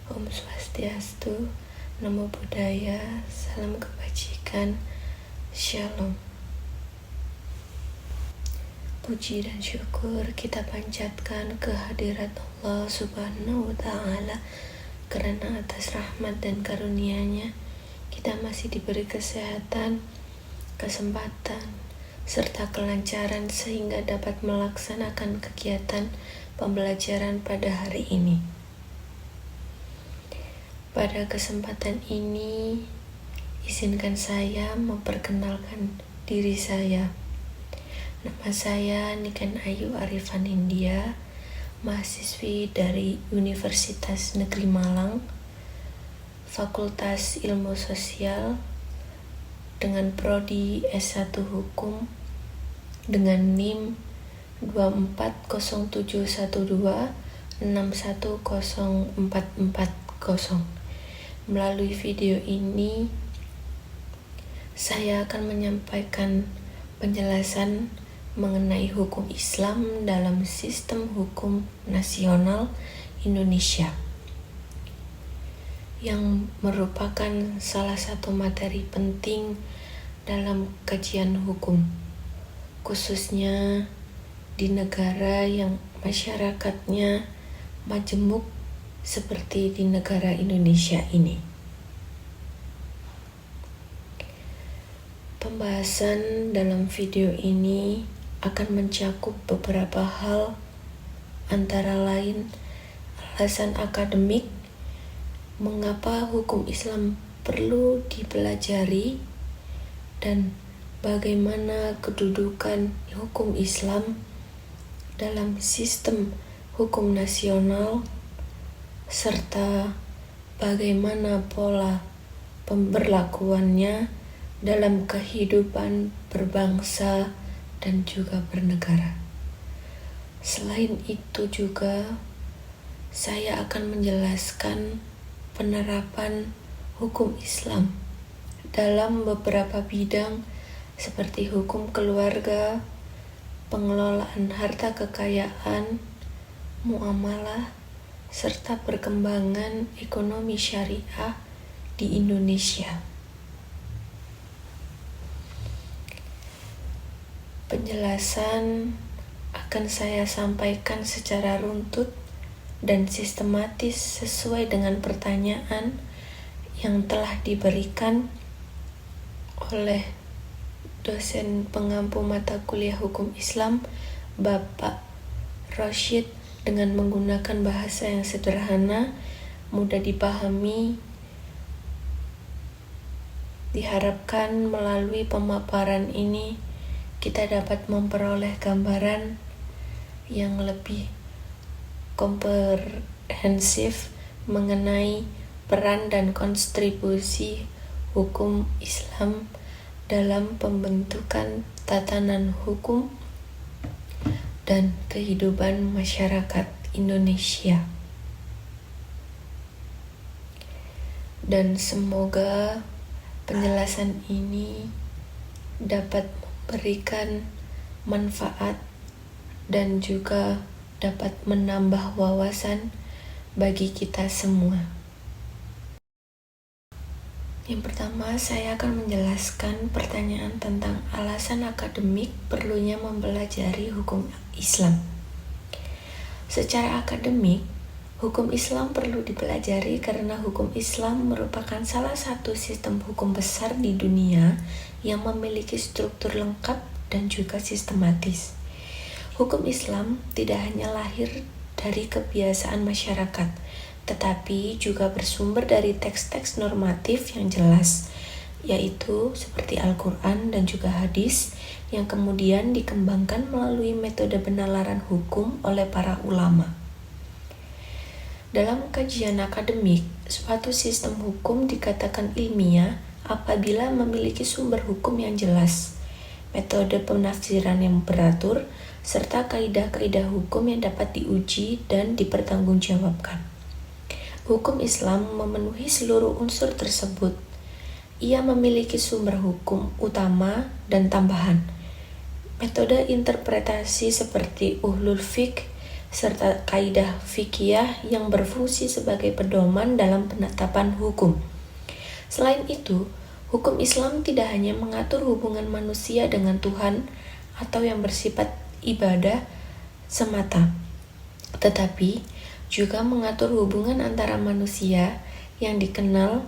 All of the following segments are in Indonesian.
Om Swastiastu, Namo Buddhaya, Salam Kebajikan, Shalom. Puji dan syukur kita panjatkan kehadirat Allah Subhanahu wa Ta'ala, karena atas rahmat dan karunia-Nya kita masih diberi kesehatan, kesempatan, serta kelancaran sehingga dapat melaksanakan kegiatan pembelajaran pada hari ini. Pada kesempatan ini, izinkan saya memperkenalkan diri saya. Nama saya Niken Ayu Arifan India, mahasiswi dari Universitas Negeri Malang, Fakultas Ilmu Sosial, dengan prodi S1 Hukum, dengan NIM 2407126104440. Melalui video ini, saya akan menyampaikan penjelasan mengenai hukum Islam dalam sistem hukum nasional Indonesia, yang merupakan salah satu materi penting dalam kajian hukum, khususnya di negara yang masyarakatnya majemuk seperti di negara Indonesia ini. Pembahasan dalam video ini akan mencakup beberapa hal, antara lain alasan akademik, mengapa hukum Islam perlu dipelajari, dan bagaimana kedudukan hukum Islam dalam sistem hukum nasional, serta bagaimana pola pemberlakuannya dalam kehidupan berbangsa dan juga bernegara. Selain itu juga, saya akan menjelaskan penerapan hukum Islam dalam beberapa bidang seperti hukum keluarga, pengelolaan harta kekayaan, muamalah, serta perkembangan ekonomi syariah di Indonesia. Penjelasan akan saya sampaikan secara runtut dan sistematis sesuai dengan pertanyaan yang telah diberikan oleh dosen pengampu mata kuliah hukum Islam, Bapak Rashid, dengan menggunakan bahasa yang sederhana, mudah dipahami. Diharapkan melalui pemaparan ini kita dapat memperoleh gambaran yang lebih komprehensif mengenai peran dan kontribusi hukum Islam dalam pembentukan tatanan hukum dan kehidupan masyarakat Indonesia. Dan semoga penjelasan ini dapat memberikan manfaat dan juga dapat menambah wawasan bagi kita semua. Yang pertama, saya akan menjelaskan pertanyaan tentang alasan akademik perlunya mempelajari hukum Islam. Secara akademik, hukum Islam perlu dipelajari karena hukum Islam merupakan salah satu sistem hukum besar di dunia yang memiliki struktur lengkap dan juga sistematis. Hukum Islam tidak hanya lahir dari kebiasaan masyarakat, tetapi juga bersumber dari teks-teks normatif yang jelas, yaitu seperti Al-Quran dan juga hadis, yang kemudian dikembangkan melalui metode penalaran hukum oleh para ulama. Dalam kajian akademik, suatu sistem hukum dikatakan ilmiah apabila memiliki sumber hukum yang jelas, metode penafsiran yang beratur, serta kaidah-kaidah hukum yang dapat diuji dan dipertanggungjawabkan. Hukum Islam memenuhi seluruh unsur tersebut. Ia memiliki sumber hukum utama dan tambahan, metode interpretasi seperti uhlul fiqh, serta kaidah fikih yang berfungsi sebagai pedoman dalam penetapan hukum. Selain itu, hukum Islam tidak hanya mengatur hubungan manusia dengan Tuhan atau yang bersifat ibadah semata, tetapi juga mengatur hubungan antara manusia yang dikenal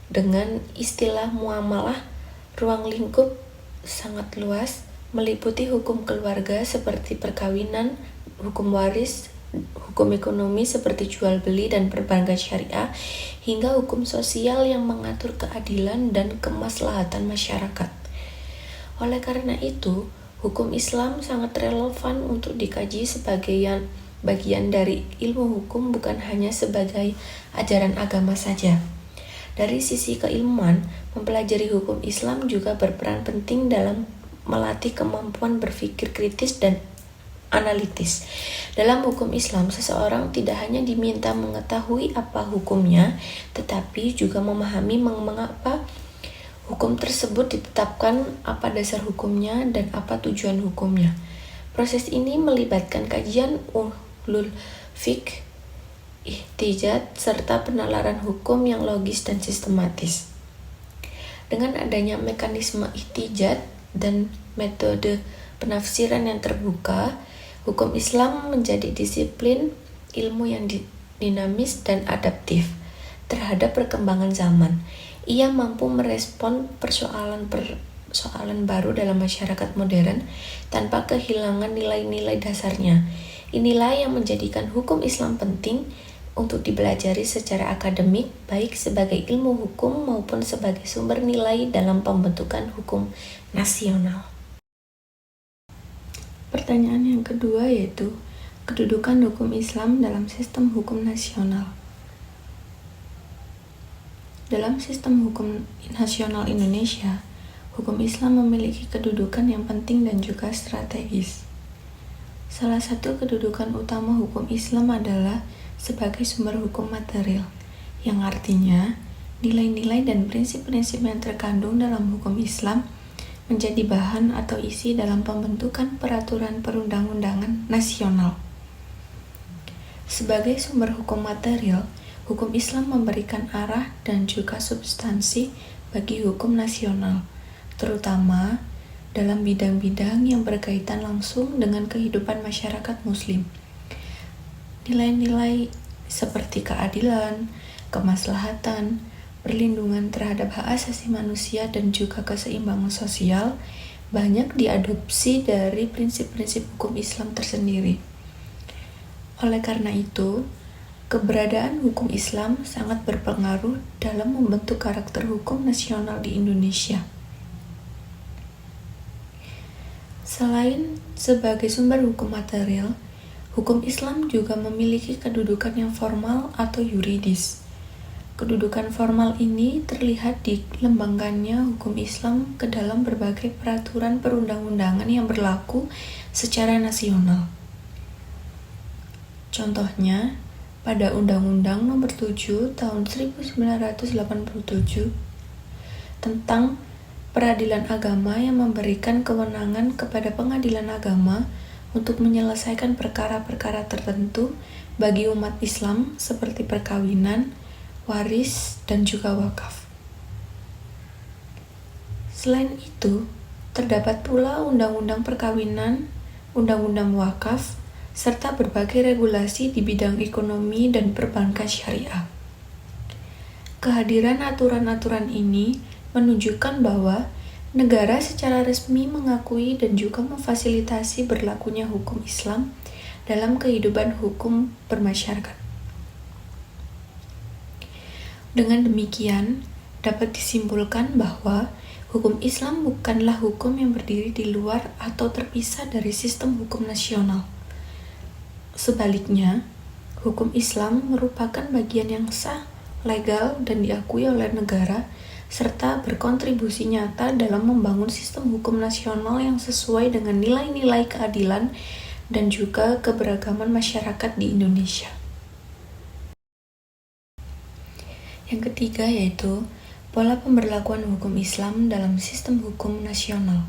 dengan istilah muamalah. Ruang lingkup sangat luas, meliputi hukum keluarga seperti perkawinan, hukum waris, hukum ekonomi seperti jual beli dan perbankan syariah, hingga hukum sosial yang mengatur keadilan dan kemaslahatan masyarakat. Oleh karena itu, hukum Islam sangat relevan untuk dikaji sebagai bagian dari ilmu hukum, bukan hanya sebagai ajaran agama saja. Dari sisi keilmuan, mempelajari hukum Islam juga berperan penting dalam melatih kemampuan berpikir kritis dan analitis. Dalam hukum Islam, seseorang tidak hanya diminta mengetahui apa hukumnya, tetapi juga memahami mengapa hukum tersebut ditetapkan, apa dasar hukumnya, dan apa tujuan hukumnya. Proses ini melibatkan kajian ulul fiqh, ihtijat, serta penalaran hukum yang logis dan sistematis. Dengan adanya mekanisme ihtijat dan metode penafsiran yang terbuka, hukum Islam menjadi disiplin ilmu yang dinamis dan adaptif terhadap perkembangan zaman. Ia mampu merespon persoalan baru dalam masyarakat modern tanpa kehilangan nilai-nilai dasarnya. Inilah yang menjadikan hukum Islam penting untuk dipelajari secara akademik, baik sebagai ilmu hukum maupun sebagai sumber nilai dalam pembentukan hukum nasional. Pertanyaan yang kedua yaitu, kedudukan hukum Islam dalam sistem hukum nasional. Dalam sistem hukum nasional Indonesia, hukum Islam memiliki kedudukan yang penting dan juga strategis. Salah satu kedudukan utama hukum Islam adalah sebagai sumber hukum material, yang artinya nilai-nilai dan prinsip-prinsip yang terkandung dalam hukum Islam menjadi bahan atau isi dalam pembentukan peraturan perundang-undangan nasional. Sebagai sumber hukum material, hukum Islam memberikan arah dan juga substansi bagi hukum nasional, terutama dalam bidang-bidang yang berkaitan langsung dengan kehidupan masyarakat Muslim. Nilai-nilai seperti keadilan, kemaslahatan, perlindungan terhadap hak asasi manusia, dan juga keseimbangan sosial banyak diadopsi dari prinsip-prinsip hukum Islam tersendiri. Oleh karena itu, keberadaan hukum Islam sangat berpengaruh dalam membentuk karakter hukum nasional di Indonesia. Selain sebagai sumber hukum material, hukum Islam juga memiliki kedudukan yang formal atau yuridis. Kedudukan formal ini terlihat di lembagaannya hukum Islam ke dalam berbagai peraturan perundang-undangan yang berlaku secara nasional. Contohnya, pada Undang-Undang Nomor 7 Tahun 1987 tentang peradilan agama yang memberikan kewenangan kepada pengadilan agama untuk menyelesaikan perkara-perkara tertentu bagi umat Islam seperti perkawinan, waris, dan juga wakaf. Selain itu, terdapat pula Undang-Undang Perkawinan, Undang-Undang Wakaf, serta berbagai regulasi di bidang ekonomi dan perbankan syariah. Kehadiran aturan-aturan ini menunjukkan bahwa negara secara resmi mengakui dan juga memfasilitasi berlakunya hukum Islam dalam kehidupan hukum bermasyarakat. Dengan demikian, dapat disimpulkan bahwa hukum Islam bukanlah hukum yang berdiri di luar atau terpisah dari sistem hukum nasional. Sebaliknya, hukum Islam merupakan bagian yang sah, legal, dan diakui oleh negara, serta berkontribusi nyata dalam membangun sistem hukum nasional yang sesuai dengan nilai-nilai keadilan dan juga keberagaman masyarakat di Indonesia. Yang ketiga yaitu pola pemberlakuan hukum Islam dalam sistem hukum nasional.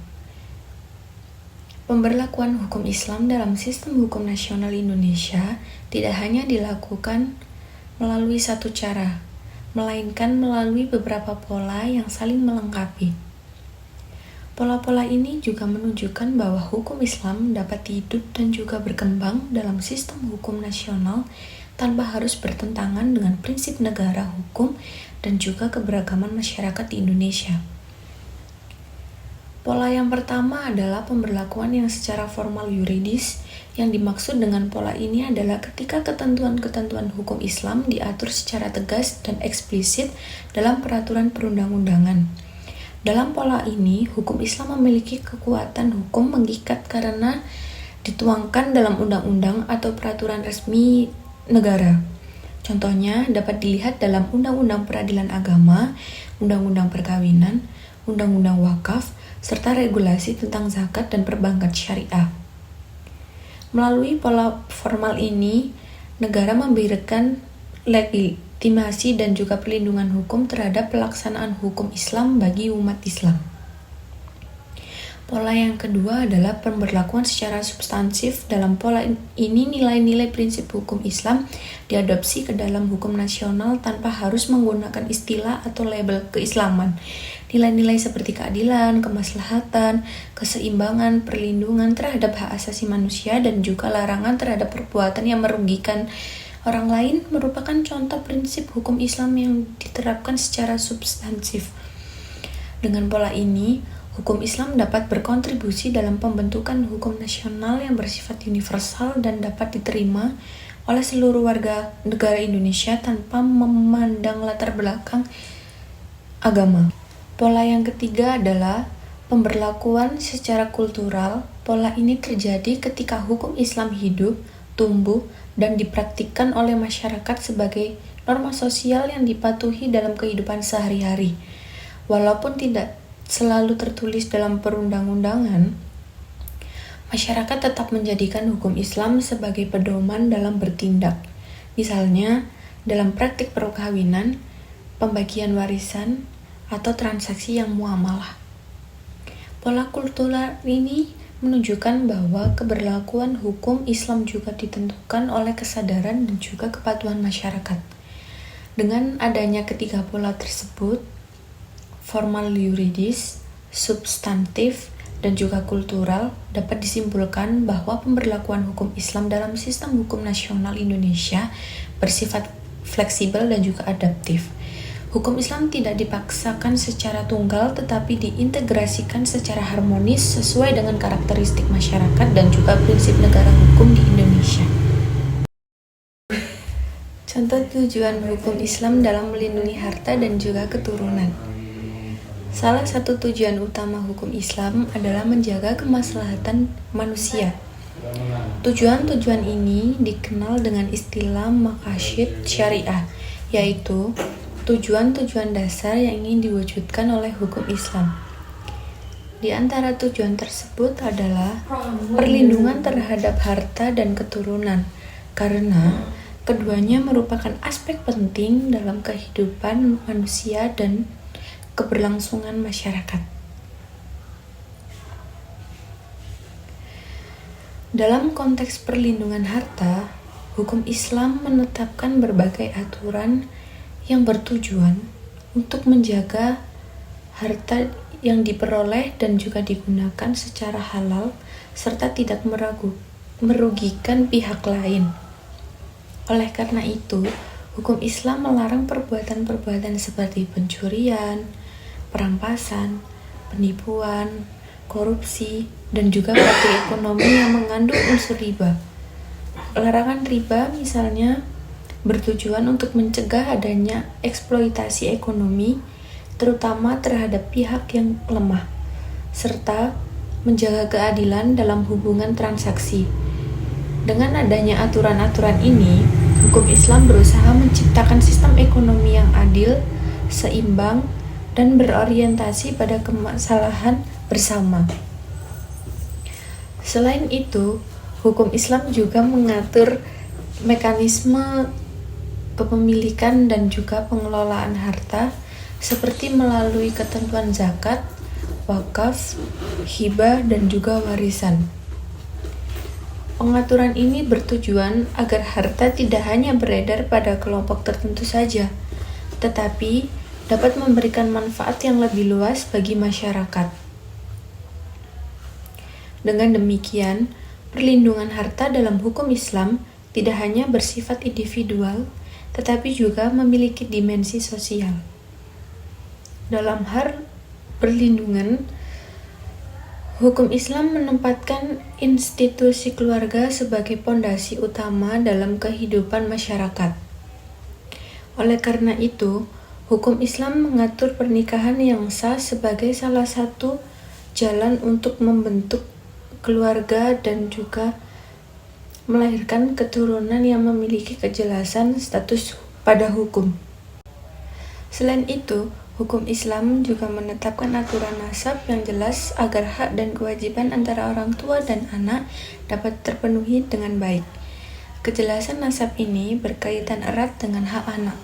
Pemberlakuan hukum Islam dalam sistem hukum nasional Indonesia tidak hanya dilakukan melalui satu cara, melainkan melalui beberapa pola yang saling melengkapi. Pola-pola ini juga menunjukkan bahwa hukum Islam dapat hidup dan juga berkembang dalam sistem hukum nasional tanpa harus bertentangan dengan prinsip negara hukum dan juga keberagaman masyarakat di Indonesia. Pola yang pertama adalah pemberlakuan yang secara formal yuridis. Yang dimaksud dengan pola ini adalah ketika ketentuan-ketentuan hukum Islam diatur secara tegas dan eksplisit dalam peraturan perundang-undangan. Dalam pola ini, hukum Islam memiliki kekuatan hukum mengikat karena dituangkan dalam undang-undang atau peraturan resmi negara. Contohnya dapat dilihat dalam Undang-Undang Peradilan Agama, Undang-Undang Perkawinan, Undang-Undang Wakaf, serta regulasi tentang zakat dan perbankan syariah. Melalui pola formal ini, negara memberikan legitimasi dan juga perlindungan hukum terhadap pelaksanaan hukum Islam bagi umat Islam. Pola yang kedua adalah pemberlakuan secara substansif. Dalam pola ini, nilai-nilai prinsip hukum Islam diadopsi ke dalam hukum nasional tanpa harus menggunakan istilah atau label keislaman. Nilai-nilai seperti keadilan, kemaslahatan, keseimbangan, perlindungan terhadap hak asasi manusia, dan juga larangan terhadap perbuatan yang merugikan orang lain merupakan contoh prinsip hukum Islam yang diterapkan secara substansif. Dengan pola ini, hukum Islam dapat berkontribusi dalam pembentukan hukum nasional yang bersifat universal dan dapat diterima oleh seluruh warga negara Indonesia tanpa memandang latar belakang agama. Pola yang ketiga adalah pemberlakuan secara kultural. Pola ini terjadi ketika hukum Islam hidup, tumbuh, dan dipraktikkan oleh masyarakat sebagai norma sosial yang dipatuhi dalam kehidupan sehari-hari. Walaupun tidak selalu tertulis dalam perundang-undangan, masyarakat tetap menjadikan hukum Islam sebagai pedoman dalam bertindak. Misalnya, dalam praktik perkawinan, pembagian warisan, atau transaksi yang muamalah. Pola kultural ini menunjukkan bahwa keberlakuan hukum Islam juga ditentukan oleh kesadaran dan juga kepatuhan masyarakat. Dengan adanya ketiga pola tersebut, formal yuridis, substantif, dan juga kultural, dapat disimpulkan bahwa pemberlakuan hukum Islam dalam sistem hukum nasional Indonesia bersifat fleksibel dan juga adaptif. Hukum Islam tidak dipaksakan secara tunggal tetapi diintegrasikan secara harmonis sesuai dengan karakteristik masyarakat dan juga prinsip negara hukum di Indonesia. Contoh tujuan hukum Islam dalam melindungi harta dan juga keturunan. Salah satu tujuan utama hukum Islam adalah menjaga kemaslahatan manusia. Tujuan-tujuan ini dikenal dengan istilah maqasid syariah, yaitu tujuan-tujuan dasar yang ingin diwujudkan oleh hukum Islam. Di antara tujuan tersebut adalah perlindungan terhadap harta dan keturunan, karena keduanya merupakan aspek penting dalam kehidupan manusia dan keberlangsungan masyarakat. Dalam konteks perlindungan harta, hukum Islam menetapkan berbagai aturan yang bertujuan untuk menjaga harta yang diperoleh dan juga digunakan secara halal serta tidak merugikan pihak lain. Oleh karena itu, hukum Islam melarang perbuatan-perbuatan seperti pencurian, perampasan, penipuan, korupsi, dan juga praktik ekonomi yang mengandung unsur riba. Larangan riba misalnya bertujuan untuk mencegah adanya eksploitasi ekonomi, terutama terhadap pihak yang lemah, serta menjaga keadilan dalam hubungan transaksi. Dengan adanya aturan-aturan ini, hukum Islam berusaha menciptakan sistem ekonomi yang adil, seimbang, dan berorientasi pada kemaslahatan bersama. Selain itu, hukum Islam juga mengatur mekanisme kepemilikan dan juga pengelolaan harta seperti melalui ketentuan zakat, wakaf, hibah, dan juga warisan. Pengaturan ini bertujuan agar harta tidak hanya beredar pada kelompok tertentu saja, tetapi dapat memberikan manfaat yang lebih luas bagi masyarakat. Dengan demikian, perlindungan harta dalam hukum Islam tidak hanya bersifat individual, tetapi juga memiliki dimensi sosial. Dalam hal perlindungan, hukum Islam menempatkan institusi keluarga sebagai pondasi utama dalam kehidupan masyarakat. Oleh karena itu, hukum Islam mengatur pernikahan yang sah sebagai salah satu jalan untuk membentuk keluarga dan juga melahirkan keturunan yang memiliki kejelasan status pada hukum. Selain itu, hukum Islam juga menetapkan aturan nasab yang jelas agar hak dan kewajiban antara orang tua dan anak dapat terpenuhi dengan baik. Kejelasan nasab ini berkaitan erat dengan hak anak,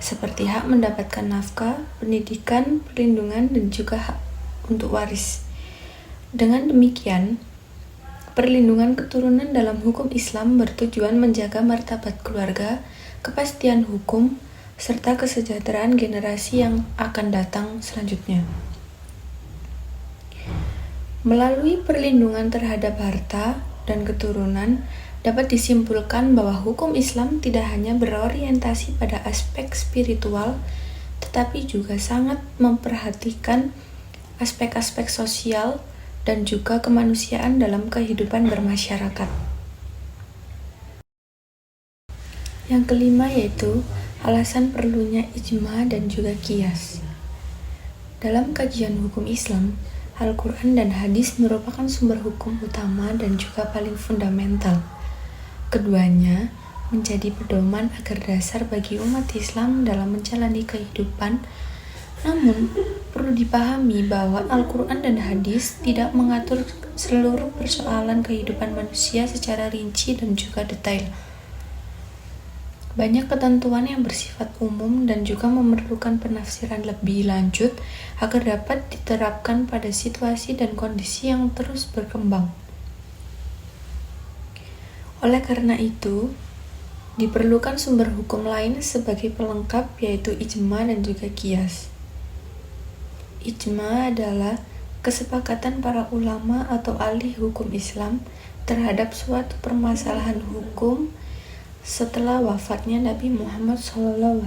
seperti hak mendapatkan nafkah, pendidikan, perlindungan, dan juga hak untuk waris. Dengan demikian, perlindungan keturunan dalam hukum Islam bertujuan menjaga martabat keluarga, kepastian hukum, serta kesejahteraan generasi yang akan datang selanjutnya. Melalui perlindungan terhadap harta dan keturunan, dapat disimpulkan bahwa hukum Islam tidak hanya berorientasi pada aspek spiritual, tetapi juga sangat memperhatikan aspek-aspek sosial dan juga kemanusiaan dalam kehidupan bermasyarakat. Yang kelima yaitu alasan perlunya ijma dan juga qiyas. Dalam kajian hukum Islam, Al-Quran dan hadis merupakan sumber hukum utama dan juga paling fundamental. Keduanya menjadi pedoman agar dasar bagi umat Islam dalam menjalani kehidupan. Namun, perlu dipahami bahwa Al-Quran dan hadis tidak mengatur seluruh persoalan kehidupan manusia secara rinci dan juga detail. Banyak ketentuan yang bersifat umum dan juga memerlukan penafsiran lebih lanjut agar dapat diterapkan pada situasi dan kondisi yang terus berkembang. Oleh karena itu, diperlukan sumber hukum lain sebagai pelengkap yaitu ijma dan juga qiyas. Ijma adalah kesepakatan para ulama atau ahli hukum Islam terhadap suatu permasalahan hukum setelah wafatnya Nabi Muhammad SAW.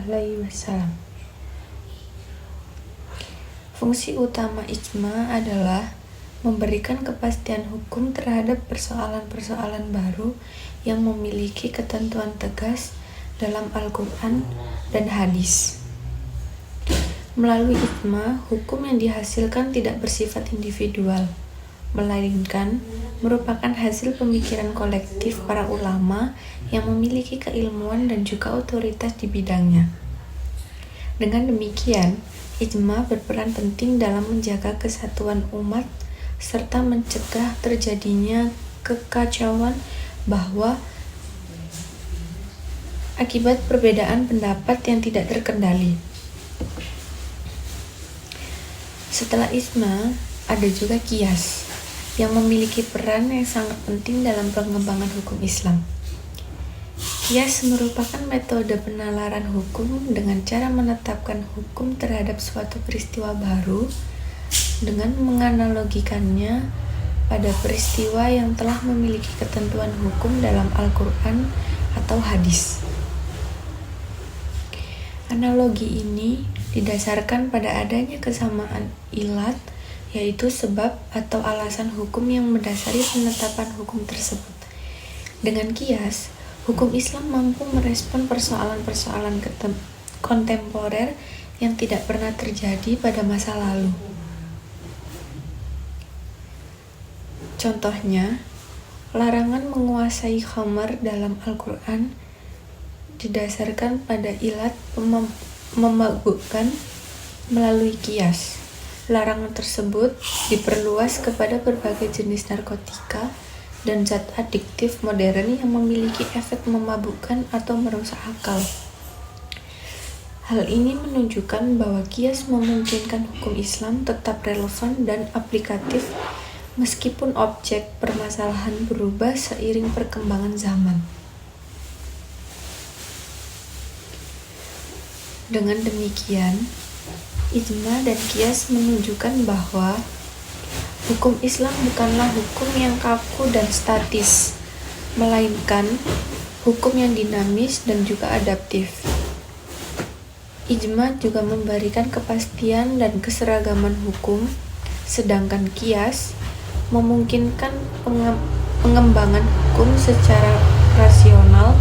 Fungsi utama ijma adalah memberikan kepastian hukum terhadap persoalan-persoalan baru yang memiliki ketentuan tegas dalam Al-Quran dan hadis. Melalui ijma, hukum yang dihasilkan tidak bersifat individual, melainkan merupakan hasil pemikiran kolektif para ulama yang memiliki keilmuan dan juga otoritas di bidangnya. Dengan demikian, ijma berperan penting dalam menjaga kesatuan umat serta mencegah terjadinya kekacauan bahwa akibat perbedaan pendapat yang tidak terkendali. Setelah ijma, ada juga qiyas yang memiliki peran yang sangat penting dalam pengembangan hukum Islam. Qiyas merupakan metode penalaran hukum dengan cara menetapkan hukum terhadap suatu peristiwa baru dengan menganalogikannya pada peristiwa yang telah memiliki ketentuan hukum dalam Al-Quran atau hadis. Analogi ini didasarkan pada adanya kesamaan ilat, yaitu sebab atau alasan hukum yang mendasari penetapan hukum tersebut. Dengan qiyas, hukum Islam mampu merespon persoalan-persoalan kontemporer yang tidak pernah terjadi pada masa lalu. Contohnya, larangan menguasai khamar dalam Al-Quran didasarkan pada ilat memabukkan melalui qiyas. Larangan tersebut diperluas kepada berbagai jenis narkotika dan zat adiktif modern yang memiliki efek memabukkan atau merusak akal. Hal ini menunjukkan bahwa qiyas memungkinkan hukum Islam tetap relevan dan aplikatif meskipun objek permasalahan berubah seiring perkembangan zaman. Dengan demikian, ijma dan qiyas menunjukkan bahwa hukum Islam bukanlah hukum yang kaku dan statis, melainkan hukum yang dinamis dan juga adaptif. Ijma juga memberikan kepastian dan keseragaman hukum, sedangkan qiyas memungkinkan pengembangan hukum secara rasional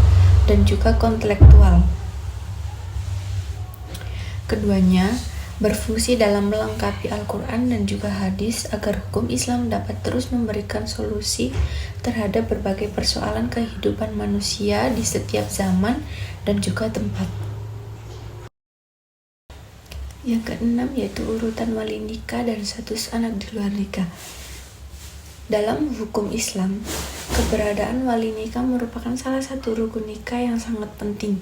dan juga kontekstual. Keduanya berfungsi dalam melengkapi Al-Quran dan juga hadis agar hukum Islam dapat terus memberikan solusi terhadap berbagai persoalan kehidupan manusia di setiap zaman dan juga tempat. Yang keenam yaitu urutan wali nikah dan status anak di luar nikah. Dalam hukum Islam, keberadaan wali nikah merupakan salah satu rukun nikah yang sangat penting,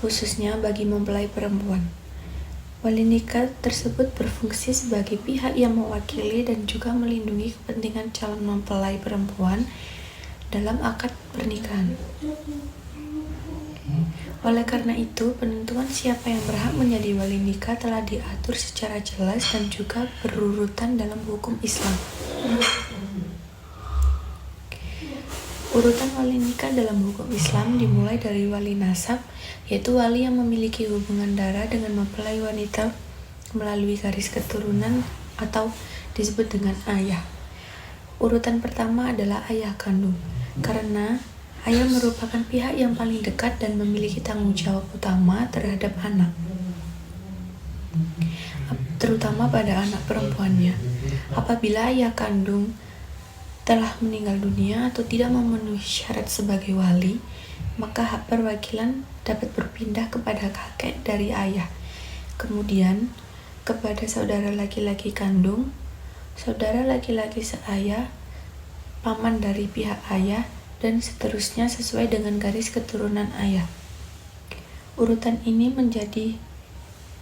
khususnya bagi mempelai perempuan. Wali nikah tersebut berfungsi sebagai pihak yang mewakili dan juga melindungi kepentingan calon mempelai perempuan dalam akad pernikahan. Oleh karena itu, penentuan siapa yang berhak menjadi wali nikah telah diatur secara jelas dan juga berurutan dalam hukum Islam. Urutan wali nikah dalam hukum Islam dimulai dari wali nasab, yaitu wali yang memiliki hubungan darah dengan mempelai wanita melalui garis keturunan atau disebut dengan ayah. Urutan pertama adalah ayah kandung, karena ayah merupakan pihak yang paling dekat dan memiliki tanggung jawab utama terhadap anak, terutama pada anak perempuannya. Apabila ayah kandung telah meninggal dunia atau tidak memenuhi syarat sebagai wali, maka hak perwakilan dapat berpindah kepada kakek dari ayah, kemudian kepada saudara laki-laki kandung, saudara laki-laki seayah, paman dari pihak ayah, dan seterusnya sesuai dengan garis keturunan ayah. Urutan ini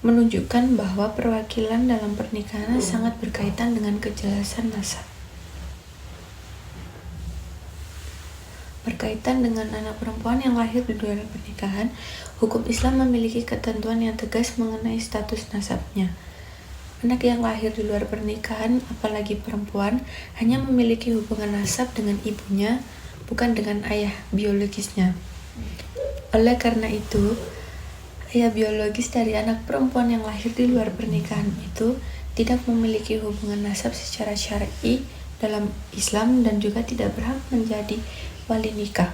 menunjukkan bahwa perwakilan dalam pernikahan sangat berkaitan dengan kejelasan nasab. Berkaitan dengan anak perempuan yang lahir di luar pernikahan, hukum Islam memiliki ketentuan yang tegas mengenai status nasabnya. Anak yang lahir di luar pernikahan, apalagi perempuan, hanya memiliki hubungan nasab dengan ibunya, bukan dengan ayah biologisnya. Oleh karena itu, ayah biologis dari anak perempuan yang lahir di luar pernikahan itu tidak memiliki hubungan nasab secara syar'i dalam Islam dan juga tidak berhak menjadi wali nikah.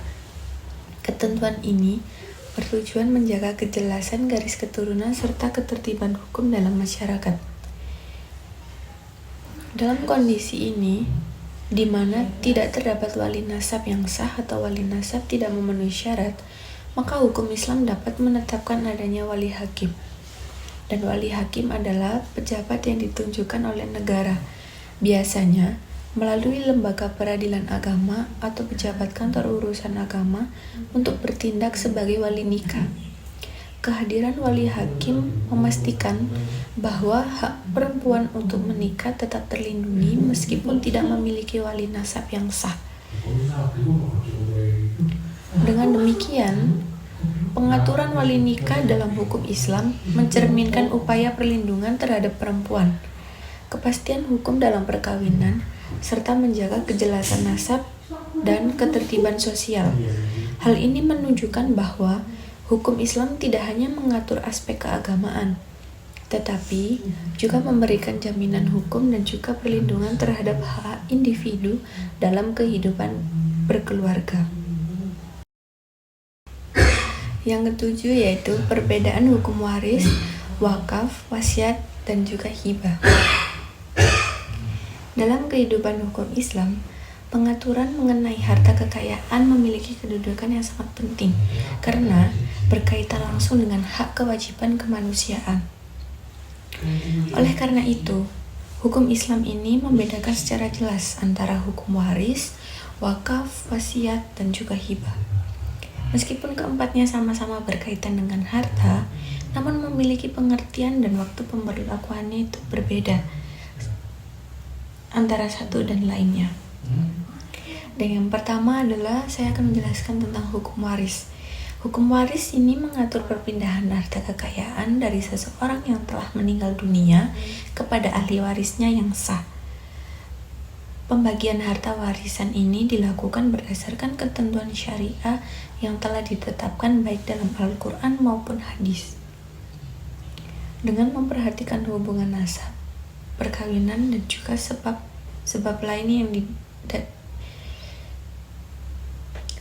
Ketentuan ini bertujuan menjaga kejelasan garis keturunan serta ketertiban hukum dalam masyarakat. Dalam kondisi ini, di mana tidak terdapat wali nasab yang sah atau wali nasab tidak memenuhi syarat, maka hukum Islam dapat menetapkan adanya wali hakim. Dan wali hakim adalah pejabat yang ditunjukkan oleh negara, biasanya melalui lembaga peradilan agama atau pejabat kantor urusan agama untuk bertindak sebagai wali nikah. Kehadiran wali hakim memastikan bahwa hak perempuan untuk menikah tetap terlindungi meskipun tidak memiliki wali nasab yang sah. Dengan demikian, pengaturan wali nikah dalam hukum Islam mencerminkan upaya perlindungan terhadap perempuan, kepastian hukum dalam perkawinan, serta menjaga kejelasan nasab dan ketertiban sosial. Hal ini menunjukkan bahwa hukum Islam tidak hanya mengatur aspek keagamaan, tetapi juga memberikan jaminan hukum dan juga perlindungan terhadap hak individu dalam kehidupan berkeluarga. Yang ketujuh yaitu perbedaan hukum waris, wakaf, wasiat, dan juga hibah. Dalam kehidupan hukum Islam, pengaturan mengenai harta kekayaan memiliki kedudukan yang sangat penting karena berkaitan langsung dengan hak kewajiban kemanusiaan. Oleh karena itu, hukum Islam ini membedakan secara jelas antara hukum waris, wakaf, wasiat, dan juga hibah. Meskipun keempatnya sama-sama berkaitan dengan harta, namun memiliki pengertian dan waktu pemberlakuannya itu berbeda. antara satu dan lainnya. Dan yang pertama adalah saya akan menjelaskan tentang hukum waris. Hukum waris ini mengatur perpindahan harta kekayaan dari seseorang yang telah meninggal dunia kepada ahli warisnya yang sah. Pembagian harta warisan ini dilakukan berdasarkan ketentuan syariah yang telah ditetapkan baik dalam Al-Quran maupun hadis. Dengan memperhatikan hubungan nasab, perkawinan, dan juga sebab lainnya yang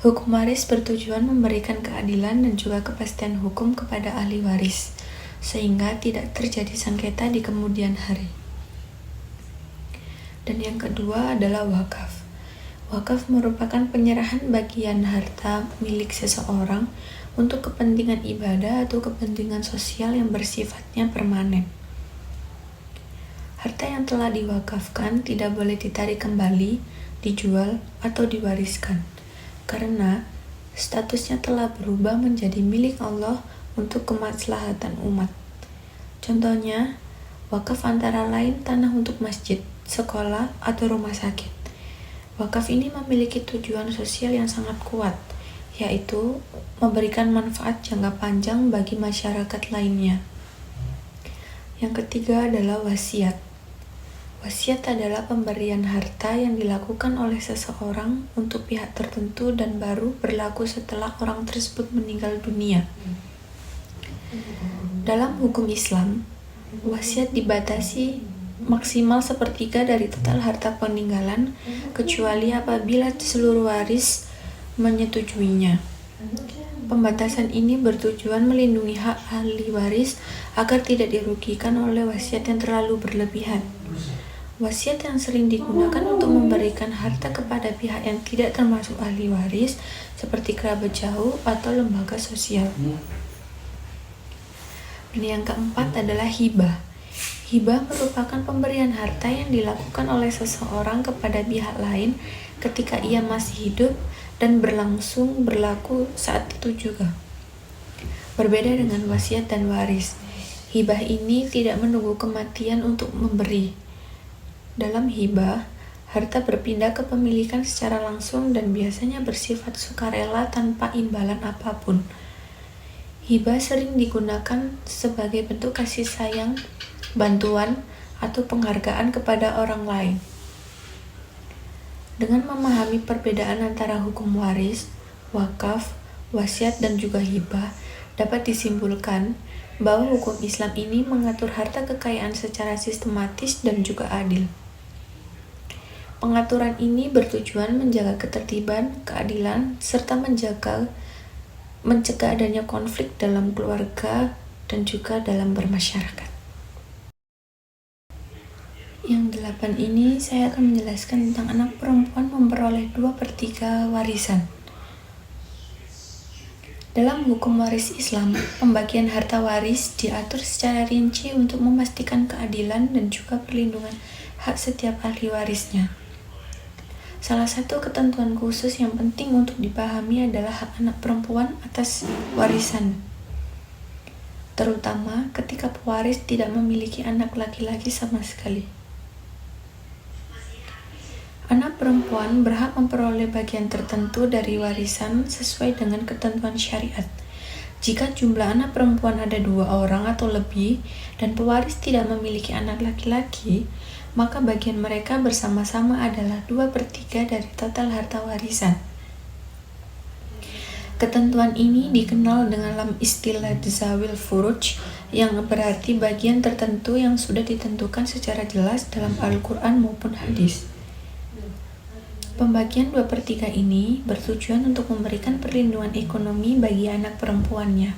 hukum waris bertujuan memberikan keadilan dan juga kepastian hukum kepada ahli waris, sehingga tidak terjadi sengketa di kemudian hari. Dan yang kedua adalah wakaf. Wakaf merupakan penyerahan bagian harta milik seseorang untuk kepentingan ibadah atau kepentingan sosial yang bersifatnya permanen. Harta yang telah diwakafkan tidak boleh ditarik kembali, dijual, atau diwariskan, karena statusnya telah berubah menjadi milik Allah untuk kemaslahatan umat. Contohnya, wakaf antara lain tanah untuk masjid, sekolah, atau rumah sakit. Wakaf ini memiliki tujuan sosial yang sangat kuat, yaitu memberikan manfaat jangka panjang bagi masyarakat lainnya. Yang ketiga adalah wasiat. Wasiat adalah pemberian harta yang dilakukan oleh seseorang untuk pihak tertentu dan baru berlaku setelah orang tersebut meninggal dunia. Dalam hukum Islam, wasiat dibatasi maksimal sepertiga dari total harta peninggalan, kecuali apabila seluruh waris menyetujuinya. Pembatasan ini bertujuan melindungi hak ahli waris agar tidak dirugikan oleh wasiat yang terlalu berlebihan. Wasiat yang sering digunakan untuk memberikan harta kepada pihak yang tidak termasuk ahli waris, seperti kerabat jauh atau lembaga sosial. Dan yang keempat adalah hibah. Hibah merupakan pemberian harta yang dilakukan oleh seseorang kepada pihak lain ketika ia masih hidup dan berlaku saat itu juga. Berbeda dengan wasiat dan waris, hibah ini tidak menunggu kematian untuk memberi. Dalam hibah, harta berpindah ke pemilikan secara langsung dan biasanya bersifat sukarela tanpa imbalan apapun. Hibah sering digunakan sebagai bentuk kasih sayang, bantuan, atau penghargaan kepada orang lain. Dengan memahami perbedaan antara hukum waris, wakaf, wasiat, dan juga hibah, dapat disimpulkan bahwa hukum Islam ini mengatur harta kekayaan secara sistematis dan juga adil. Pengaturan ini bertujuan menjaga ketertiban, keadilan, serta mencegah adanya konflik dalam keluarga dan juga dalam bermasyarakat. Yang 8 ini saya akan menjelaskan tentang anak perempuan memperoleh 2/3 warisan. Dalam hukum waris Islam, pembagian harta waris diatur secara rinci untuk memastikan keadilan dan juga perlindungan hak setiap ahli warisnya. Salah satu ketentuan khusus yang penting untuk dipahami adalah hak anak perempuan atas warisan, terutama ketika pewaris tidak memiliki anak laki-laki sama sekali. Anak perempuan berhak memperoleh bagian tertentu dari warisan sesuai dengan ketentuan syariat. Jika jumlah anak perempuan ada 2 orang atau lebih dan pewaris tidak memiliki anak laki-laki, maka bagian mereka bersama-sama adalah 2/3 dari total harta warisan. Ketentuan ini dikenal dengan istilah zawil furuj, yang berarti bagian tertentu yang sudah ditentukan secara jelas dalam Al-Quran maupun hadis. Pembagian 2/3 ini bertujuan untuk memberikan perlindungan ekonomi bagi anak perempuannya.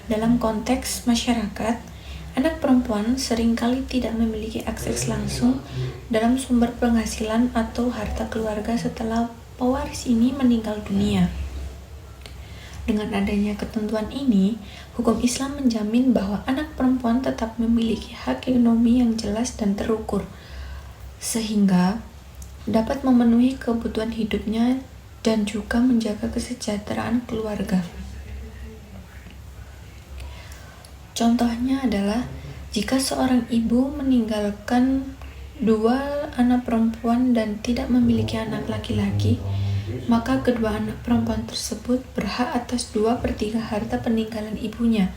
Dalam konteks masyarakat, anak perempuan seringkali tidak memiliki akses langsung dalam sumber penghasilan atau harta keluarga setelah pewaris ini meninggal dunia. Dengan adanya ketentuan ini, hukum Islam menjamin bahwa anak perempuan tetap memiliki hak ekonomi yang jelas dan terukur, sehingga dapat memenuhi kebutuhan hidupnya dan juga menjaga kesejahteraan keluarga. Contohnya adalah jika seorang ibu meninggalkan 2 anak perempuan dan tidak memiliki anak laki-laki, maka kedua anak perempuan tersebut berhak atas 2/3 harta peninggalan ibunya.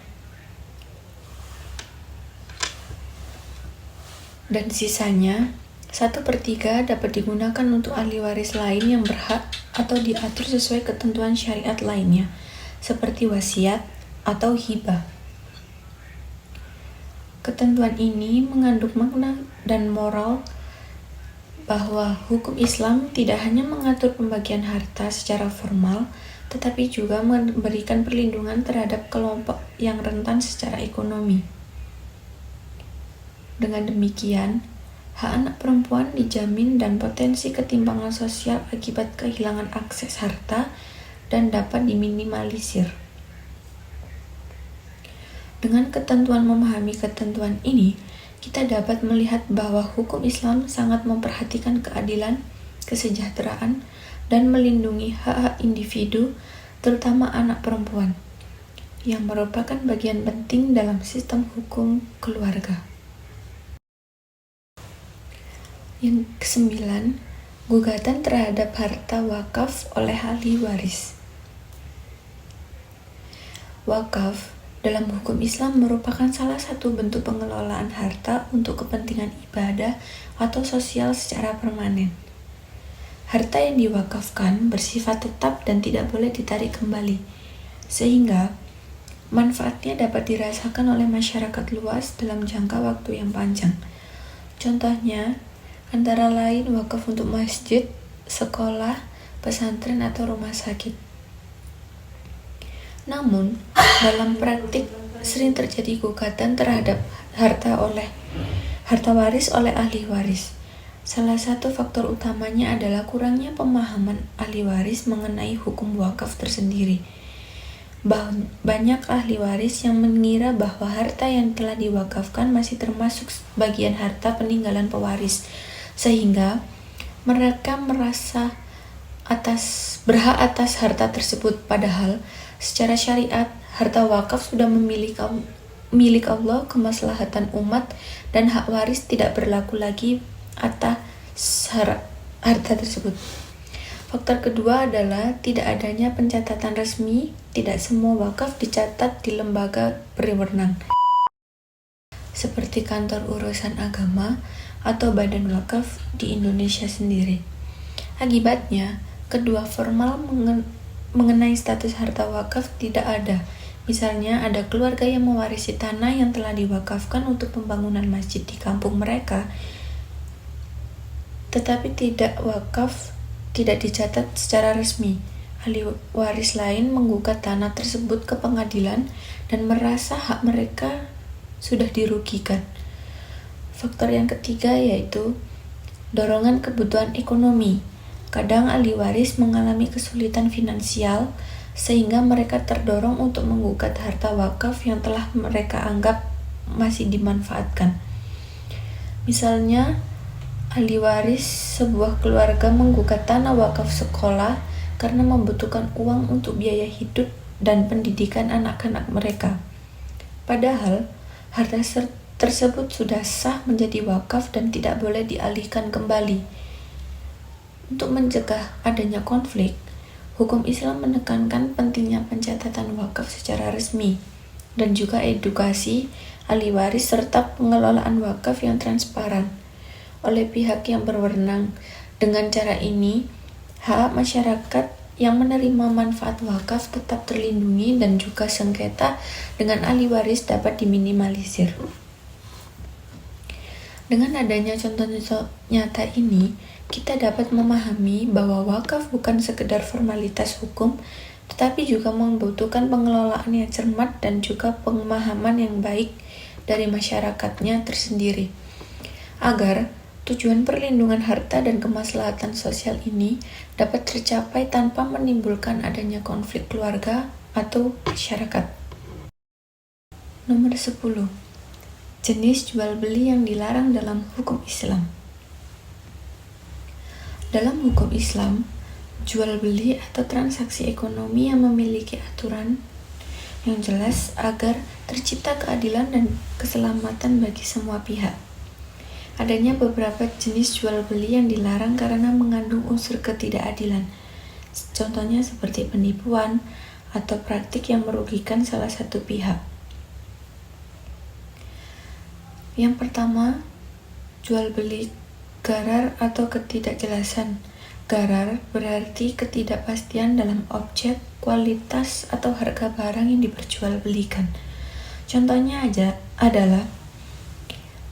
Dan sisanya, 1/3 dapat digunakan untuk ahli waris lain yang berhak atau diatur sesuai ketentuan syariat lainnya, seperti wasiat atau hibah. Ketentuan ini mengandung makna dan moral bahwa hukum Islam tidak hanya mengatur pembagian harta secara formal, tetapi juga memberikan perlindungan terhadap kelompok yang rentan secara ekonomi. Dengan demikian, hak anak perempuan dijamin dan potensi ketimpangan sosial akibat kehilangan akses harta dan dapat diminimalisir. Dengan memahami ketentuan ini, kita dapat melihat bahwa hukum Islam sangat memperhatikan keadilan, kesejahteraan, dan melindungi hak-hak individu, terutama anak perempuan, yang merupakan bagian penting dalam sistem hukum keluarga. Yang ke-9, gugatan terhadap harta wakaf oleh ahli waris. Wakaf dalam hukum Islam merupakan salah satu bentuk pengelolaan harta untuk kepentingan ibadah atau sosial secara permanen. Harta yang diwakafkan bersifat tetap dan tidak boleh ditarik kembali, sehingga manfaatnya dapat dirasakan oleh masyarakat luas dalam jangka waktu yang panjang. Contohnya, antara lain wakaf untuk masjid, sekolah, pesantren, atau rumah sakit. Namun, dalam praktik sering terjadi gugatan terhadap harta waris oleh ahli waris. Salah satu faktor utamanya adalah kurangnya pemahaman ahli waris mengenai hukum wakaf tersendiri. Banyak ahli waris yang mengira bahwa harta yang telah diwakafkan masih termasuk bagian harta peninggalan pewaris, sehingga mereka merasa berhak atas harta tersebut, padahal secara syariat, harta wakaf sudah milik Allah, kemaslahatan umat, dan hak waris tidak berlaku lagi atas harta tersebut. Faktor kedua adalah tidak adanya pencatatan resmi. Tidak semua wakaf dicatat di lembaga berwenang, seperti kantor urusan agama atau badan wakaf di Indonesia sendiri. Akibatnya, kedua formal mengenai status harta wakaf tidak ada. Misalnya, ada keluarga yang mewarisi tanah yang telah diwakafkan untuk pembangunan masjid di kampung mereka, tetapi tidak dicatat secara resmi. Ahli waris lain menggugat tanah tersebut ke pengadilan dan merasa hak mereka sudah dirugikan. Faktor yang ketiga yaitu dorongan kebutuhan ekonomi. Kadang ahli waris mengalami kesulitan finansial sehingga mereka terdorong untuk menggugat harta wakaf yang telah mereka anggap masih dimanfaatkan. Misalnya, ahli waris sebuah keluarga menggugat tanah wakaf sekolah karena membutuhkan uang untuk biaya hidup dan pendidikan anak-anak mereka. Padahal, harta tersebut sudah sah menjadi wakaf dan tidak boleh dialihkan kembali. Untuk mencegah adanya konflik, hukum Islam menekankan pentingnya pencatatan wakaf secara resmi dan juga edukasi ahli waris serta pengelolaan wakaf yang transparan oleh pihak yang berwenang. Dengan cara ini, hak masyarakat yang menerima manfaat wakaf tetap terlindungi dan juga sengketa dengan ahli waris dapat diminimalisir. Dengan adanya contoh nyata ini, kita dapat memahami bahwa wakaf bukan sekedar formalitas hukum, tetapi juga membutuhkan pengelolaan yang cermat dan juga pemahaman yang baik dari masyarakatnya tersendiri, agar tujuan perlindungan harta dan kemaslahatan sosial ini dapat tercapai tanpa menimbulkan adanya konflik keluarga atau masyarakat. Nomor 10. Jenis jual beli yang dilarang dalam hukum Islam. Dalam hukum Islam, jual beli atau transaksi ekonomi yang memiliki aturan yang jelas agar tercipta keadilan dan keselamatan bagi semua pihak. Adanya beberapa jenis jual beli yang dilarang karena mengandung unsur ketidakadilan. Contohnya seperti penipuan atau praktik yang merugikan salah satu pihak. Yang pertama, jual beli gharar atau ketidakjelasan. Gharar berarti ketidakpastian dalam objek, kualitas, atau harga barang yang diperjualbelikan. Contohnya adalah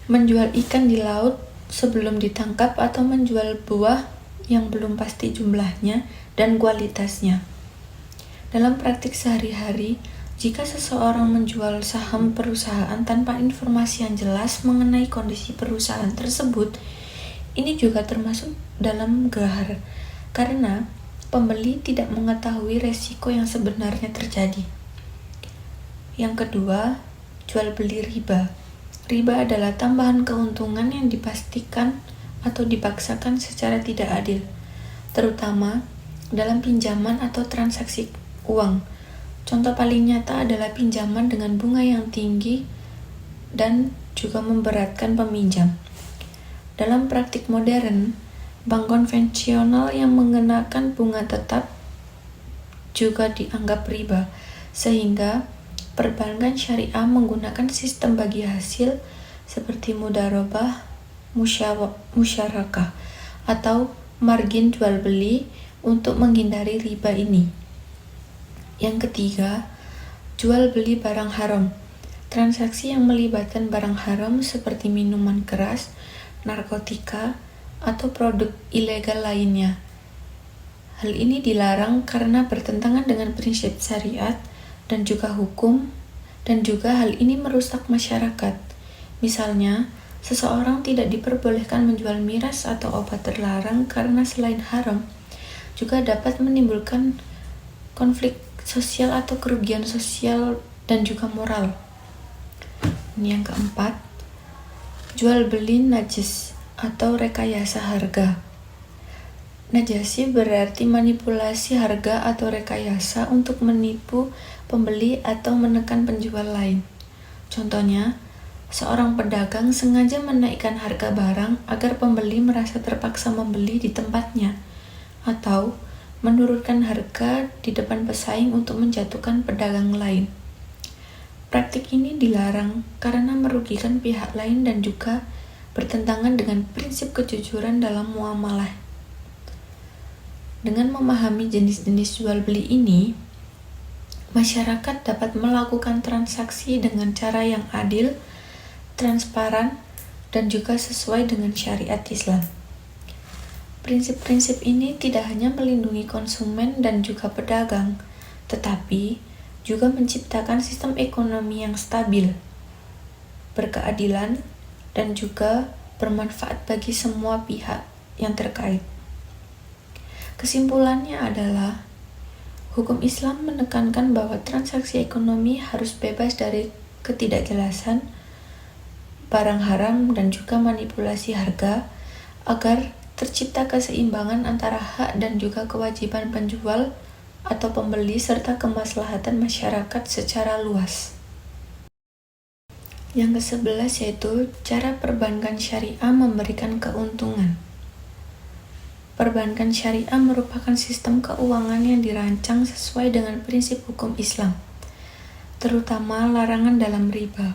menjual ikan di laut sebelum ditangkap atau menjual buah yang belum pasti jumlahnya dan kualitasnya. Dalam praktik sehari-hari, jika seseorang menjual saham perusahaan tanpa informasi yang jelas mengenai kondisi perusahaan tersebut, ini juga termasuk dalam ghar, karena pembeli tidak mengetahui resiko yang sebenarnya terjadi. Yang kedua, jual beli riba. Riba adalah tambahan keuntungan yang dipastikan atau dipaksakan secara tidak adil, terutama dalam pinjaman atau transaksi uang. Contoh paling nyata adalah pinjaman dengan bunga yang tinggi dan juga memberatkan peminjam. Dalam praktik modern, bank konvensional yang mengenakan bunga tetap juga dianggap riba, sehingga perbankan syariah menggunakan sistem bagi hasil seperti mudharabah, musyarakah, atau margin jual beli untuk menghindari riba ini. Yang ketiga, jual beli barang haram. Transaksi yang melibatkan barang haram seperti minuman keras, narkotika, atau produk ilegal lainnya. Hal ini dilarang karena bertentangan dengan prinsip syariat dan juga hukum, dan juga hal ini merusak masyarakat. Misalnya, seseorang tidak diperbolehkan menjual miras atau obat terlarang karena selain haram, juga dapat menimbulkan konflik sosial atau kerugian sosial dan juga moral. Ini yang keempat, jual beli najis atau rekayasa harga. Najasi berarti manipulasi harga atau rekayasa untuk menipu pembeli atau menekan penjual lain. Contohnya, seorang pedagang sengaja menaikkan harga barang agar pembeli merasa terpaksa membeli di tempatnya, atau menurunkan harga di depan pesaing untuk menjatuhkan pedagang lain. Praktik ini dilarang karena merugikan pihak lain dan juga bertentangan dengan prinsip kejujuran dalam muamalah. Dengan memahami jenis-jenis jual beli ini, masyarakat dapat melakukan transaksi dengan cara yang adil, transparan, dan juga sesuai dengan syariat Islam. Prinsip-prinsip ini tidak hanya melindungi konsumen dan juga pedagang, tetapi juga menciptakan sistem ekonomi yang stabil, berkeadilan, dan juga bermanfaat bagi semua pihak yang terkait. Kesimpulannya adalah, hukum Islam menekankan bahwa transaksi ekonomi harus bebas dari ketidakjelasan, barang haram, dan juga manipulasi harga, agar tercipta keseimbangan antara hak dan juga kewajiban penjual atau pembeli serta kemaslahatan masyarakat secara luas. Yang ke-11 yaitu cara perbankan syariah memberikan keuntungan. Perbankan syariah merupakan sistem keuangan yang dirancang sesuai dengan prinsip hukum Islam, terutama larangan dalam riba.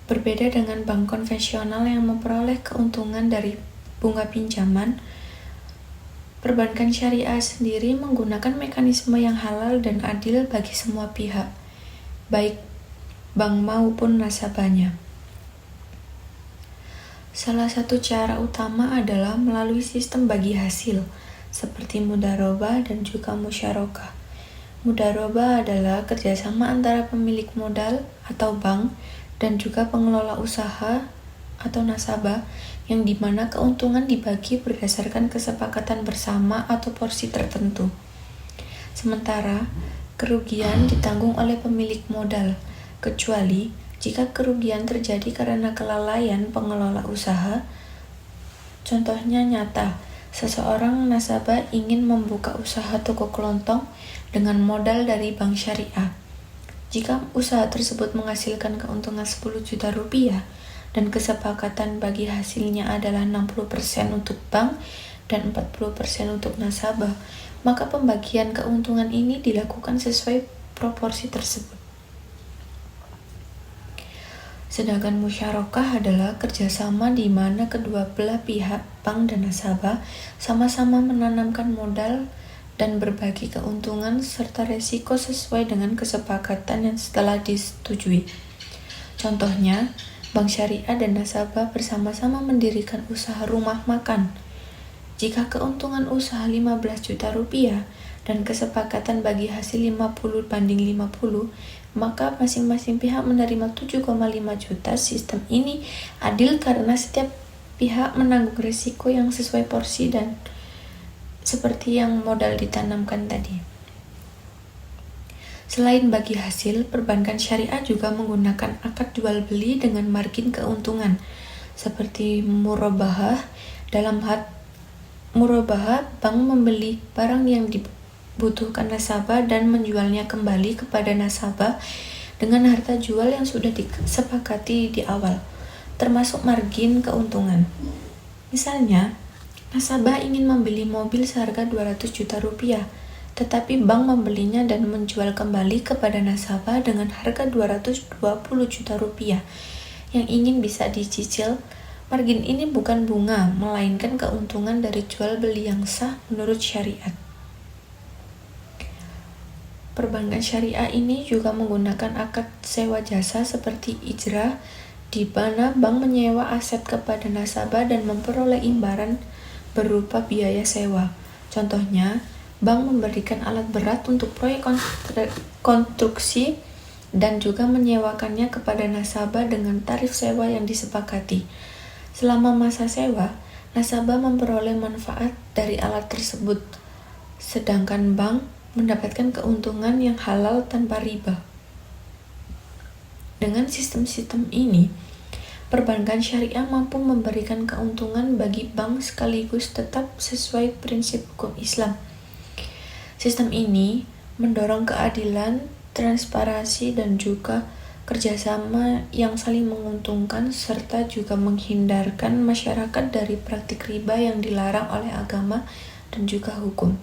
Berbeda dengan bank konvensional yang memperoleh keuntungan dari bunga pinjaman, perbankan syariah sendiri menggunakan mekanisme yang halal dan adil bagi semua pihak, baik bank maupun nasabahnya. Salah satu cara utama adalah melalui sistem bagi hasil, seperti mudharabah dan juga musyarakah. Mudharabah adalah kerjasama antara pemilik modal atau bank dan juga pengelola usaha atau nasabah, yang dimana keuntungan dibagi berdasarkan kesepakatan bersama atau porsi tertentu. Sementara, kerugian ditanggung oleh pemilik modal, kecuali jika kerugian terjadi karena kelalaian pengelola usaha. Contohnya nyata, seseorang nasabah ingin membuka usaha toko kelontong dengan modal dari bank syariah. Jika usaha tersebut menghasilkan keuntungan 10 juta rupiah, dan kesepakatan bagi hasilnya adalah 60% untuk bank dan 40% untuk nasabah, maka pembagian keuntungan ini dilakukan sesuai proporsi tersebut. Sedangkan musyarakah adalah kerjasama di mana kedua belah pihak, bank dan nasabah, sama-sama menanamkan modal dan berbagi keuntungan serta resiko sesuai dengan kesepakatan yang setelah disetujui. Contohnya, bank syariah dan nasabah bersama-sama mendirikan usaha rumah makan. Jika keuntungan usaha 15 juta rupiah dan kesepakatan bagi hasil 50/50, maka masing-masing pihak menerima 7,5 juta. Sistem ini adil karena setiap pihak menanggung risiko yang sesuai porsi dan seperti yang modal ditanamkan tadi. Selain bagi hasil, perbankan syariah juga menggunakan akad jual beli dengan margin keuntungan seperti murabahah. Dalam hal murabahah, bank membeli barang yang dibutuhkan nasabah dan menjualnya kembali kepada nasabah dengan harga jual yang sudah disepakati di awal, termasuk margin keuntungan. Misalnya, nasabah ingin membeli mobil seharga 200 juta rupiah, tetapi bank membelinya dan menjual kembali kepada nasabah dengan harga 220 juta rupiah yang ingin bisa dicicil. Margin ini bukan bunga, melainkan keuntungan dari jual beli yang sah menurut syariat. Perbankan syariah ini juga menggunakan akad sewa jasa seperti ijrah, di mana bank menyewa aset kepada nasabah dan memperoleh imbalan berupa biaya sewa. Contohnya, bank memberikan alat berat untuk proyek konstruksi dan juga menyewakannya kepada nasabah dengan tarif sewa yang disepakati. Selama masa sewa, nasabah memperoleh manfaat dari alat tersebut, sedangkan bank mendapatkan keuntungan yang halal tanpa riba. Dengan sistem-sistem ini, perbankan syariah mampu memberikan keuntungan bagi bank sekaligus tetap sesuai prinsip hukum Islam. Sistem ini mendorong keadilan, transparansi, dan juga kerjasama yang saling menguntungkan, serta juga menghindarkan masyarakat dari praktik riba yang dilarang oleh agama dan juga hukum.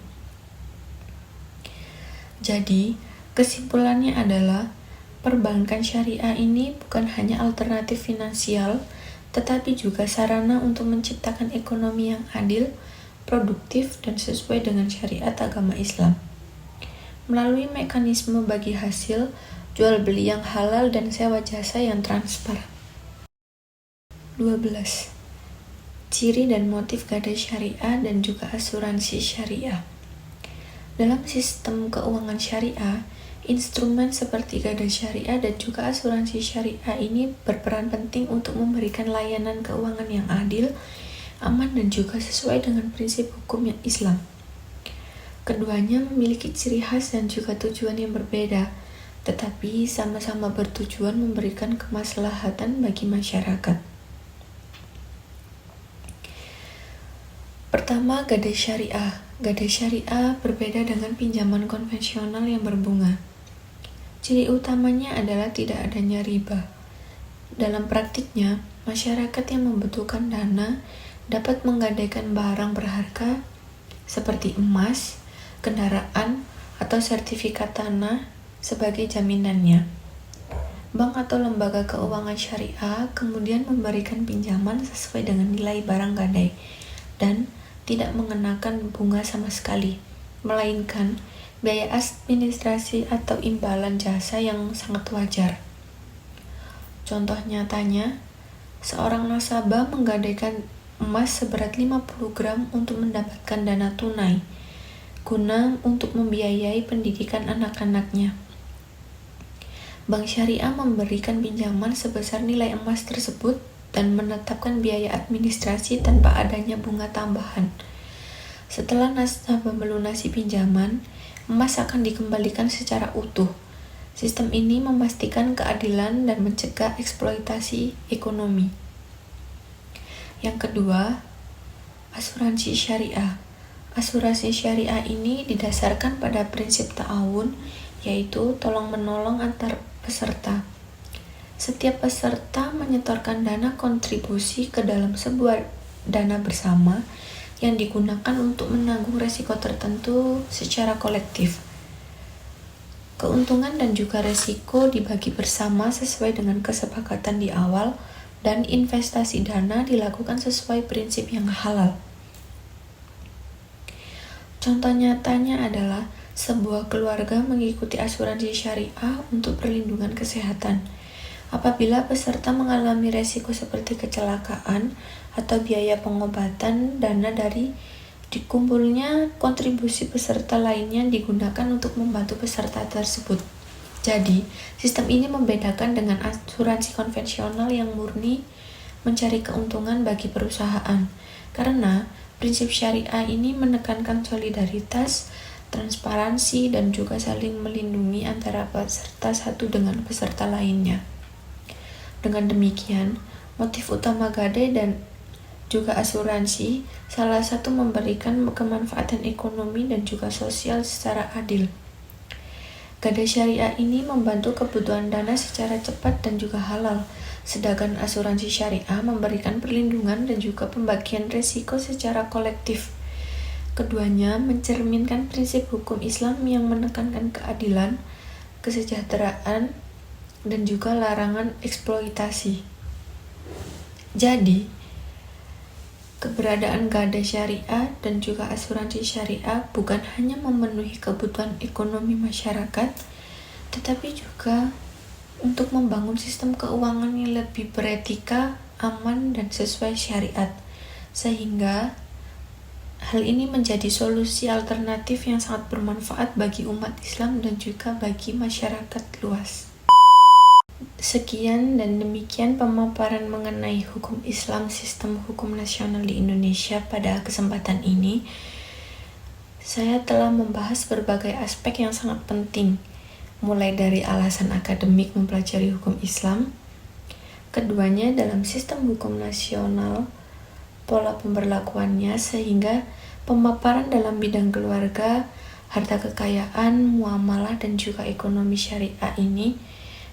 Jadi, kesimpulannya adalah perbankan syariah ini bukan hanya alternatif finansial, tetapi juga sarana untuk menciptakan ekonomi yang adil, produktif, dan sesuai dengan syariat agama Islam. Melalui mekanisme bagi hasil, jual beli yang halal, dan sewa jasa yang transparan. 12. Ciri dan motif gadai syariah dan juga asuransi syariah. Dalam sistem keuangan syariah, instrumen seperti gadai syariah dan juga asuransi syariah ini berperan penting untuk memberikan layanan keuangan yang adil, aman, dan juga sesuai dengan prinsip hukum yang Islam. Keduanya memiliki ciri khas dan juga tujuan yang berbeda, tetapi sama-sama bertujuan memberikan kemaslahatan bagi masyarakat. Pertama, gadai syariah. Gadai syariah berbeda dengan pinjaman konvensional yang berbunga. Ciri utamanya adalah tidak adanya riba. Dalam praktiknya, masyarakat yang membutuhkan dana dapat menggadaikan barang berharga seperti emas, kendaraan, atau sertifikat tanah sebagai jaminannya. Bank atau lembaga keuangan syariah kemudian memberikan pinjaman sesuai dengan nilai barang gadai dan tidak mengenakan bunga sama sekali, melainkan biaya administrasi atau imbalan jasa yang sangat wajar. Contoh nyatanya, seorang nasabah menggadaikan emas seberat 50 gram untuk mendapatkan dana tunai, guna untuk membiayai pendidikan anak-anaknya. Bank syariah memberikan pinjaman sebesar nilai emas tersebut dan menetapkan biaya administrasi tanpa adanya bunga tambahan. Setelah nasabah melunasi pinjaman, emas akan dikembalikan secara utuh. Sistem ini memastikan keadilan dan mencegah eksploitasi ekonomi. Yang kedua, asuransi syariah. Asuransi syariah ini didasarkan pada prinsip ta'awun, yaitu tolong-menolong antar peserta. Setiap peserta menyetorkan dana kontribusi ke dalam sebuah dana bersama yang digunakan untuk menanggung resiko tertentu secara kolektif. Keuntungan dan juga resiko dibagi bersama sesuai dengan kesepakatan di awal, dan investasi dana dilakukan sesuai prinsip yang halal. Contoh nyatanya adalah sebuah keluarga mengikuti asuransi syariah untuk perlindungan kesehatan. Apabila peserta mengalami resiko seperti kecelakaan atau biaya pengobatan, dana dari dikumpulnya kontribusi peserta lainnya digunakan untuk membantu peserta tersebut. Jadi, sistem ini membedakan dengan asuransi konvensional yang murni mencari keuntungan bagi perusahaan, karena prinsip syariah ini menekankan solidaritas, transparansi, dan juga saling melindungi antara peserta satu dengan peserta lainnya. Dengan demikian, motif utama gadai dan juga asuransi salah satu memberikan kemanfaatan ekonomi dan juga sosial secara adil. Gadai syariah ini membantu kebutuhan dana secara cepat dan juga halal, sedangkan asuransi syariah memberikan perlindungan dan juga pembagian risiko secara kolektif. Keduanya mencerminkan prinsip hukum Islam yang menekankan keadilan, kesejahteraan, dan juga larangan eksploitasi. Jadi, keberadaan gadai syariah dan juga asuransi syariah bukan hanya memenuhi kebutuhan ekonomi masyarakat, tetapi juga untuk membangun sistem keuangan yang lebih beretika, aman, dan sesuai syariat. Sehingga hal ini menjadi solusi alternatif yang sangat bermanfaat bagi umat Islam dan juga bagi masyarakat luas. Sekian dan demikian pemaparan mengenai hukum Islam sistem hukum nasional di Indonesia pada kesempatan ini. Saya telah membahas berbagai aspek yang sangat penting, mulai dari alasan akademik mempelajari hukum Islam, keduanya dalam sistem hukum nasional, pola pemberlakuannya, sehingga pemaparan dalam bidang keluarga, harta kekayaan, muamalah, dan juga ekonomi syariah ini.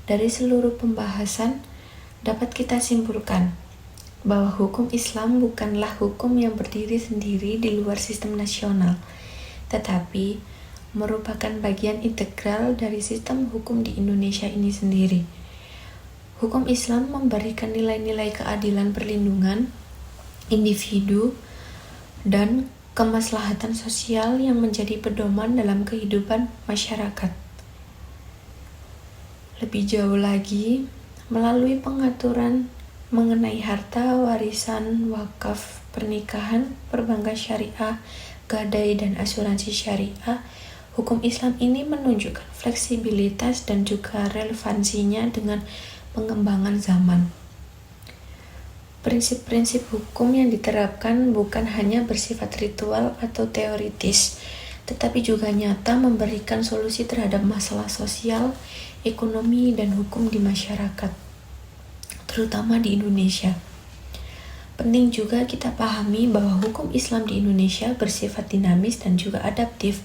Dari seluruh pembahasan, dapat kita simpulkan bahwa hukum Islam bukanlah hukum yang berdiri sendiri di luar sistem nasional, tetapi merupakan bagian integral dari sistem hukum di Indonesia ini sendiri. Hukum Islam memberikan nilai-nilai keadilan perlindungan individu dan kemaslahatan sosial yang menjadi pedoman dalam kehidupan masyarakat. Lebih jauh lagi, melalui pengaturan mengenai harta, warisan, wakaf, pernikahan, perbankan syariah, gadai, dan asuransi syariah, hukum Islam ini menunjukkan fleksibilitas dan juga relevansinya dengan pengembangan zaman. Prinsip-prinsip hukum yang diterapkan bukan hanya bersifat ritual atau teoritis, tetapi juga nyata memberikan solusi terhadap masalah sosial, ekonomi, dan hukum di masyarakat, terutama di Indonesia. Penting juga kita pahami bahwa hukum Islam di Indonesia bersifat dinamis dan juga adaptif.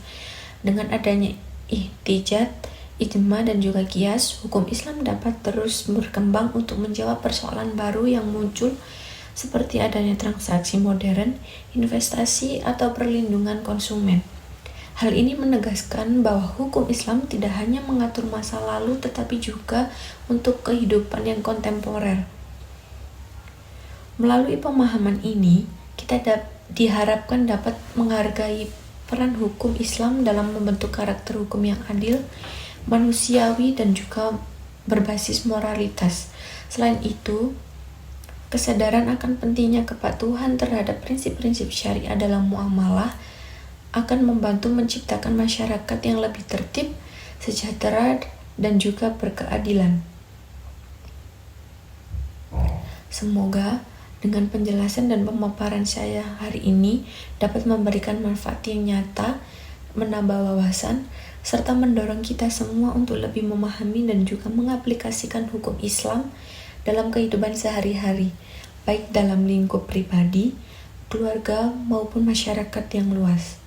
Dengan adanya ihtijat, ijma, dan juga qiyas, hukum Islam dapat terus berkembang untuk menjawab persoalan baru yang muncul seperti adanya transaksi modern, investasi, atau perlindungan konsumen. Hal ini menegaskan bahwa hukum Islam tidak hanya mengatur masa lalu tetapi juga untuk kehidupan yang kontemporer. Melalui pemahaman ini, kita diharapkan dapat menghargai peran hukum Islam dalam membentuk karakter hukum yang adil, manusiawi, dan juga berbasis moralitas. Selain itu, kesadaran akan pentingnya kepatuhan terhadap prinsip-prinsip syariah dalam muamalah akan membantu menciptakan masyarakat yang lebih tertib, sejahtera, dan juga berkeadilan. Semoga dengan penjelasan dan pemaparan saya hari ini dapat memberikan manfaat yang nyata, menambah wawasan, serta mendorong kita semua untuk lebih memahami dan juga mengaplikasikan hukum Islam dalam kehidupan sehari-hari, baik dalam lingkup pribadi, keluarga, maupun masyarakat yang luas.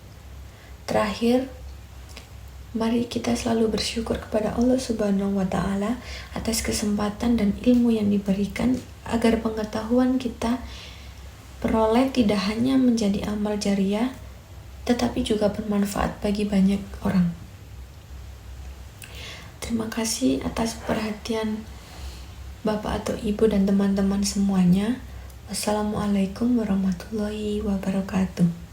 Terakhir, Mari kita selalu bersyukur kepada Allah Subhanahu wa Ta'ala atas kesempatan dan ilmu yang diberikan, agar pengetahuan kita peroleh tidak hanya menjadi amal jariah, tetapi juga bermanfaat bagi banyak orang. Terima kasih atas perhatian Bapak atau Ibu dan teman-teman semuanya. Wassalamualaikum warahmatullahi wabarakatuh.